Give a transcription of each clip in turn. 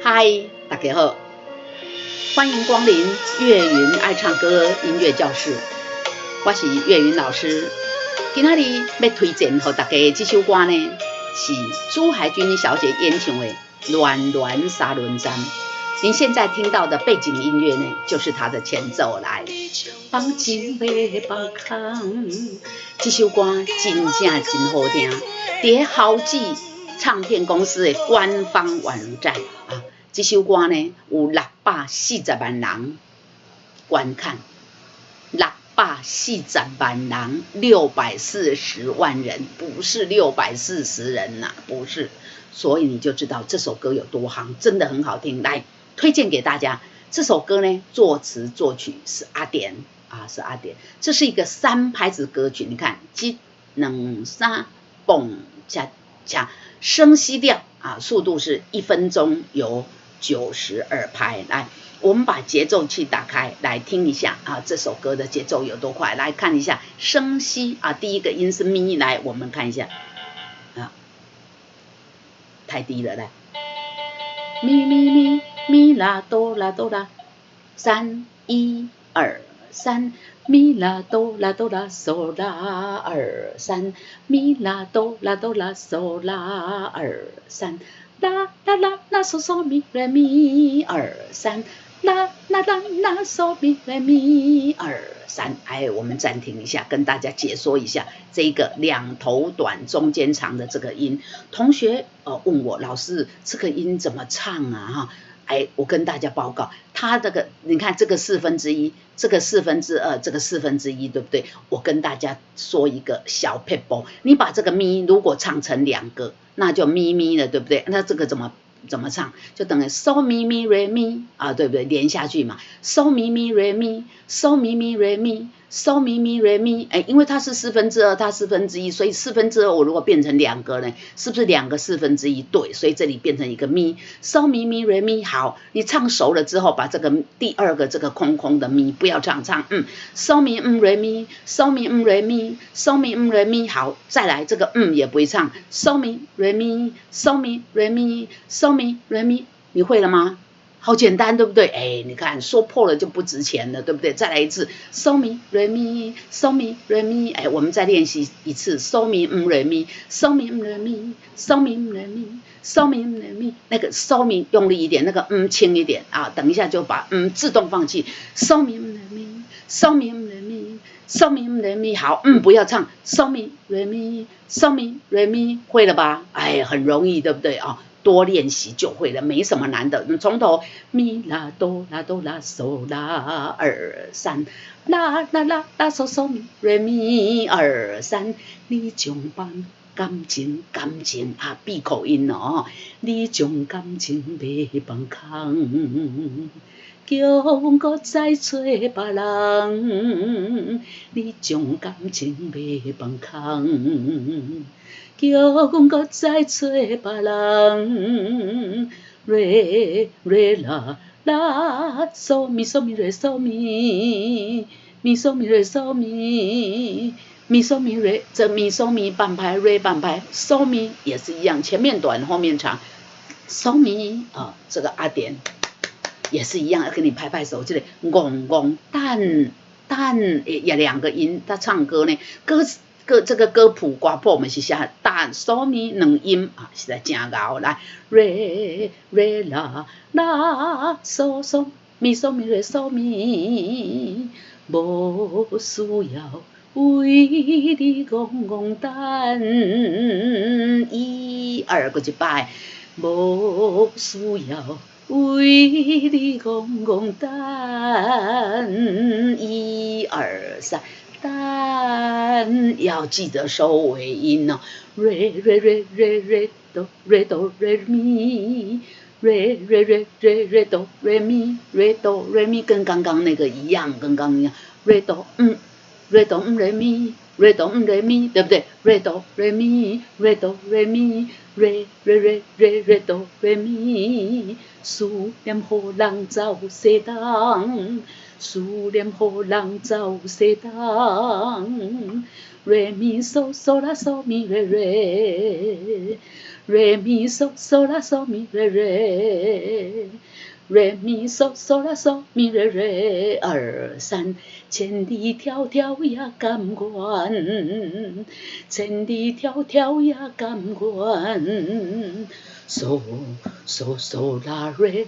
嗨，大家好，欢迎光临岳云爱唱歌音乐教室，我是岳云老师。今仔日要推荐给大家这首歌呢，是朱海军小姐演唱的《暖暖沙仑山》。您现在听到的背景音乐呢，就是它的前奏来。放情马放空，这首歌真正真好听，在豪记唱片公司的官方网站啊，这首歌呢有640万人观看，640万人，640万人，不是640人呐，不是。所以你就知道这首歌有多夯，真的很好听。来推荐给大家，这首歌呢，作词作曲是阿典啊，是阿典。这是一个3拍子歌曲，你看1、2、3，蹦恰恰，升 C 调啊，速度是1分钟有92拍。来，我们把节奏器打开来听一下啊，这首歌的节奏有多快？来看一下升 C 啊，第一个音是咪，来我们看一下啊，太低了，来咪咪咪咪啦哆啦哆啦，3、1、2、3，咪啦哆啦哆啦嗦啦2、3，咪啦哆啦哆啦嗦啦2、3，啦啦啦啦嗦嗦咪来咪2、3，啦啦啦啦嗦咪来咪2、3。哎，我们暂停一下，跟大家解说一下这个2头短中间长的这个音。同学问我老师这个音怎么唱啊？哈，哎，我跟大家报告，它这个你看这个1/4，这个2/4，这个1/4，对不对？我跟大家说一个小撇步，你把这个咪如果唱成2个，那就咪咪了，对不对？那这个怎么唱？就等于 so 咪咪 re 咪啊，对不对？连下去嘛 ，so 咪咪 re 咪 ，so 咪咪 re 咪 ，so 咪咪 re 咪。哎，因为它是2/4，它1/4，所以2/4我如果变成2个呢，是不是2个1/4？对，所以这里变成一个咪 ，so 咪咪 re 咪。好，你唱熟了之后，把这个第2个这个空空的咪不要唱，so 咪re 咪 ，so 咪re 咪 ，so 咪re 咪。好，再来这个也不会唱 ，so 咪 re 咪 ，so 咪 re 咪 ，so 咪 re 咪，你会了吗？好简单，对不对？哎，你看说破了就不值钱了，对不对？再来一次 ，so 咪 re 咪 ，so 咪 re 咪。哎，我们再练习一次 ，so 咪re 咪 ，so 咪re 咪 ，so 咪re 咪 ，so 咪re 咪。那个 so 咪用力一点，那个轻一点啊。等一下就把自动放弃 ，so 咪 re 咪 ，so 咪 re 咪 ，so 咪 re 咪。好，不要唱 so 咪 re 咪 ，so 咪 re 咪，会了吧？哎，很容易，对不对啊？多练习就会了，没什么难的。从头咪啦哆啦哆啦嗦啦2、3，啦啦啦啦嗦嗦咪瑞咪2、3，你将感情啊，闭口音哦，你将感情袂放空，叫我再找别人，你将感情袂放空。叫我再找别人，瑞啦啦，嗦咪嗦咪瑞嗦咪，咪嗦咪瑞嗦咪，咪嗦咪瑞，这咪嗦咪半拍，瑞半拍，嗦咪也是一样，前面短后面长，嗦咪啊，这个阿典也是一样，要跟你拍拍手，这里嗡但也2个音，他唱歌呢，这个歌谱歌谱我们是写但嗦咪2音啊，实在真拗。来瑞啦啦嗦嗦咪嗦咪瑞嗦咪，无需要为你戆等，1、2个一摆，无需要为你戆等，1、2、3。但要记得收尾音哦，瑞哆咪，瑞哆咪，跟刚刚那个一样，瑞哆瑞咪，对不对？瑞哆咪，瑞哆咪，瑞哆咪，思念予人走西东。思念予人走西东，瑞咪嗦嗦啦嗦咪瑞，瑞咪嗦嗦啦嗦咪瑞瑞。瑞咪嗦嗦啦嗦咪瑞瑞二三，千里迢迢呀甘愿，千里迢迢呀甘愿。嗦嗦嗦啦瑞，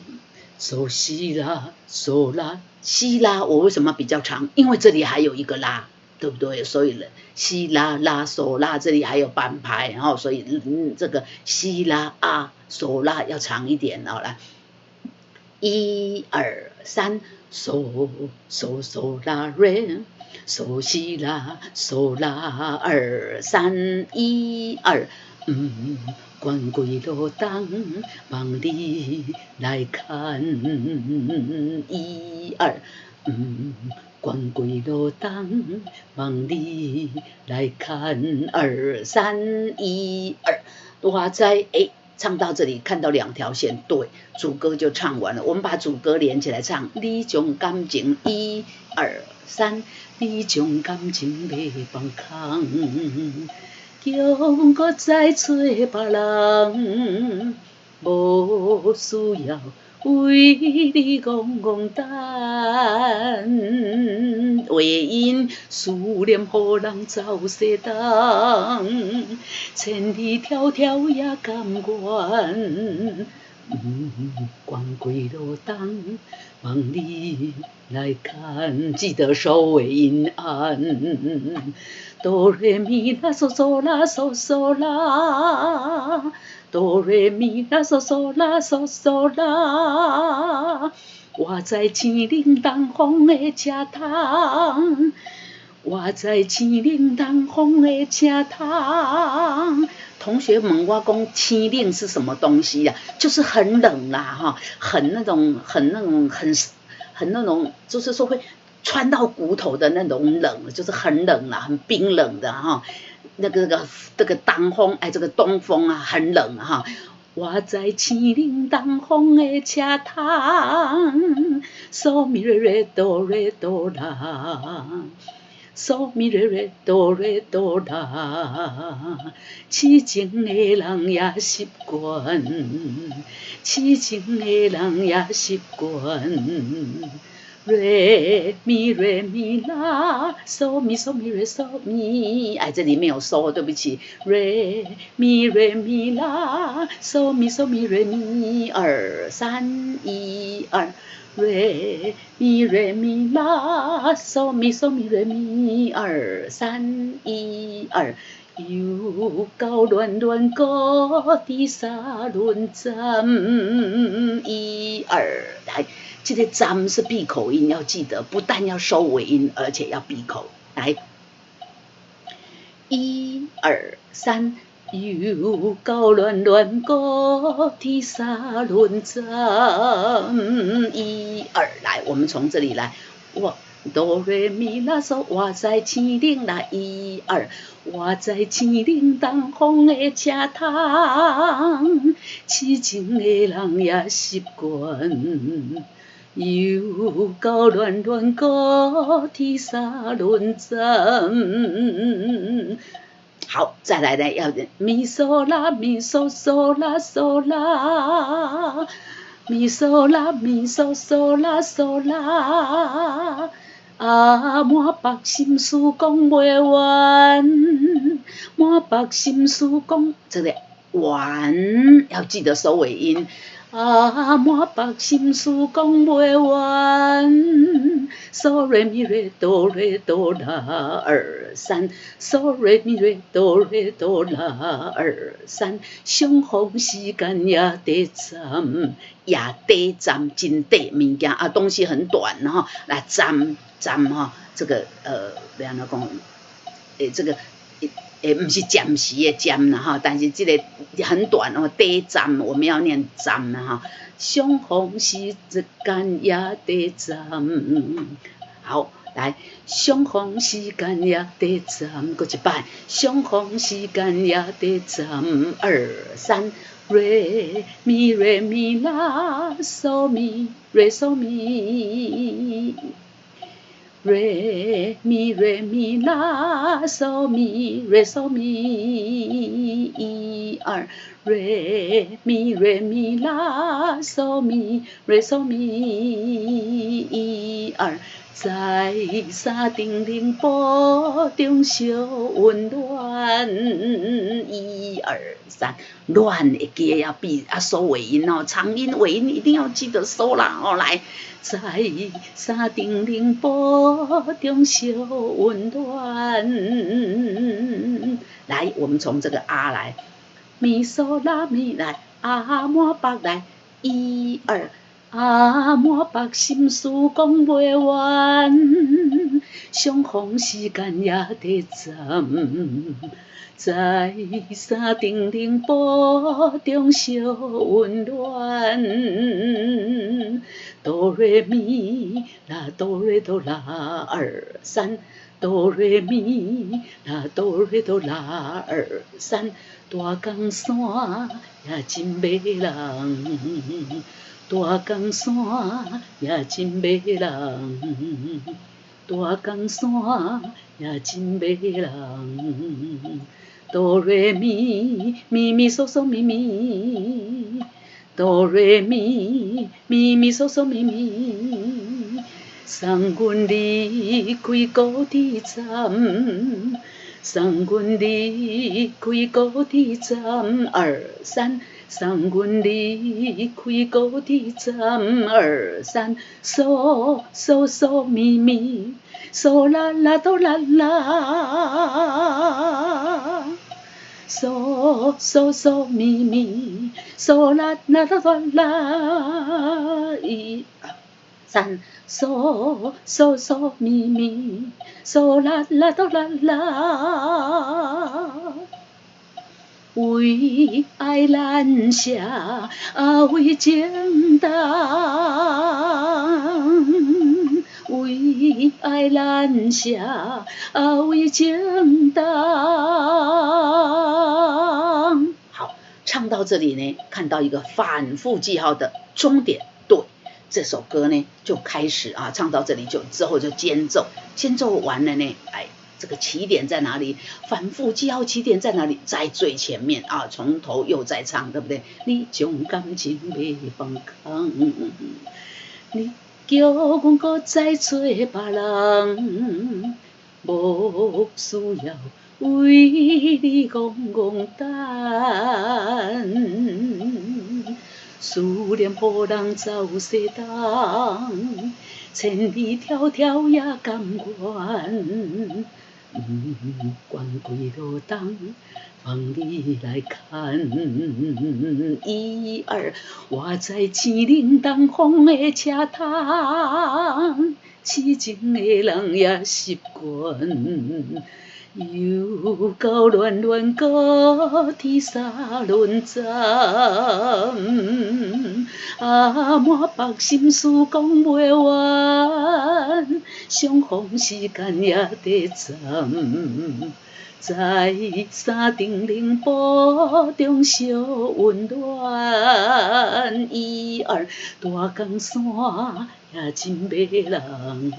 嗦西啦嗦啦西啦，我为什么比较长？因为这里还有一个啦，对不对？所以西啦啦嗦啦这里还有半拍，然后所以这个西啦啊嗦啦要长一点哦，来。1、2、3，嗦嗦嗦啦瑞，嗦西啦嗦啦2、3、1、2，关归路灯，望你来看，1、2，关归路灯，望你来看，2、3、1、2，我在唱到这里，看到2条线，对，主歌就唱完了。我们把主歌连起来唱，你将感情1、2、3，你将感情袂放空，叫我再找别人，无需要为你戆戆等，为因思念予人走西东，千里迢迢也甘愿，关归路灯，望你来看。记得收尾音安，哆来咪啦嗦嗦啦嗦嗦啦。哆来咪啦嗦嗦啦嗦嗦啦，我在青岭东风的车头，我在青岭东风的车头。同学们，我讲青岭是什么东西呀？就是很冷啦，哈，很那种，就是说会穿到骨头的那种冷，就是很冷啦，很冰冷的哈。这个东风，这个东风啊，很冷哈。我在青岭东风的车头，嗦咪瑞瑞哆瑞哆啦，嗦咪瑞瑞哆瑞哆啦。痴情的人也习惯，痴情的人也习惯。瑞咪啦，嗦咪瑞嗦咪，这里没有嗦，对不起。瑞咪啦，嗦咪瑞咪，2、3、1、2。瑞咪啦，嗦咪瑞咪，2、3、1、2。又到暖暖高的沙仑站，1、2，来。这个站是闭口音，要记得，不但要收尾音，而且要闭口。来，1、2、3，又到暖暖高的沙仑站，1、2，来，我们从这里来，哆来咪啦嗦，我在青岭啦，1、2，我在青岭东风的车头，痴情的人也习惯。又到暖暖高的沙仑站。好，再来呢，要咪嗦啦咪嗦嗦啦嗦啦，咪嗦啦咪嗦嗦啦嗦啦。满腹心事讲袂完，满腹心事讲，这个完要记得收尾音。满腹心事讲袂完，嗦瑞咪瑞哆瑞哆啦2、3，嗦瑞咪瑞哆瑞哆啦2、3，相逢时间也得站，也得站，真得物件东西很短哈，来站哈，这个要安怎讲？这个。不是暂时的暂啦哈，但是这个很短哦，得站我们要念站啦哈。相逢时间也得站，好，来，相逢时间也得站，过一摆，相逢时间也得站，2、3，瑞咪啦，嗦咪瑞嗦咪。瑞咪瑞咪啦嗦咪瑞嗦咪一二，瑞咪瑞咪啦嗦咪瑞嗦咪一二，在山顶顶波中小温暖，一二三，乱的记要比收尾音哦，长音尾音一定要记得收啦哦，来。在山顶顶波中小温暖。来，我们从这个啊来，咪嗦啦咪来，啊满北来，一二，啊满北心事讲袂完，相逢时间也得站。在山顶顶波中小温暖，哆来咪啦哆来哆啦二三，哆来咪啦哆来哆啦二三，大江山也真迷人，大江山也真迷人，大江山也真迷人。哆来咪咪咪嗦嗦咪咪，哆来咪咪咪嗦嗦咪咪，送阮离开高铁站，送阮离开高铁站二三，送阮离开高铁站二三，嗦嗦嗦咪咪，嗦啦啦哆啦啦。嗦嗦嗦咪咪，嗦啦啦啦啦啦，一二三，嗦嗦嗦咪咪，嗦啦啦啦啦啦。为爱难舍，为情重，为爱难舍，为情重。好，唱到这里呢，看到一个反复记号的终点，对，这首歌呢就开始唱到这里之后就间奏，间奏完了呢，这个起点在哪里？反复记号起点在哪里？在最前面从头又在唱，对不对？你将感情袂放空，你叫阮搁再找别人，无需要为你戆戆等，思念予人走西东，千里迢迢也甘愿。关几路灯，放你来看。一二，我在青岭东风的车窗，痴情的人也习惯。又到暖暖高铁三轮站，满北心事讲袂完，相逢时间也得站。在山顶凌波中小温暖，一二，大江山也真迷人，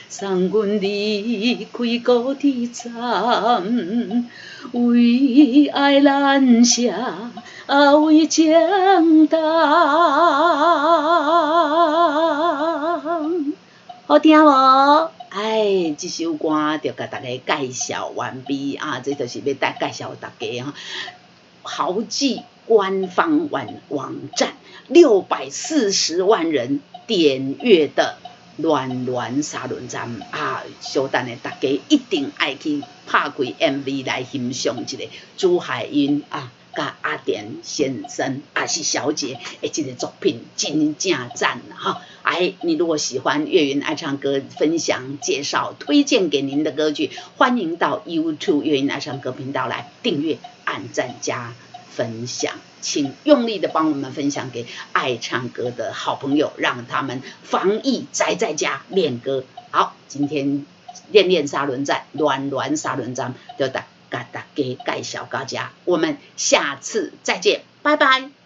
送阮离开高铁站，为爱难舍，为情重。好听无？这首歌就甲大家介绍完毕这就是要介绍大家豪记官方网站640万人点阅的暖暖沙轮站稍等的大家一定爱去拍开 MV 来欣赏一下朱海英甲阿田先生是小姐的这个作品真正赞你如果喜欢岳云爱唱歌分享介绍推荐给您的歌曲，欢迎到 YouTube 岳云爱唱歌频道来订阅按赞加分享，请用力的帮我们分享给爱唱歌的好朋友，让他们防疫宅在家练歌。好，今天练练沙轮站暖暖沙轮站就大家介绍大家，我们下次再见，拜拜。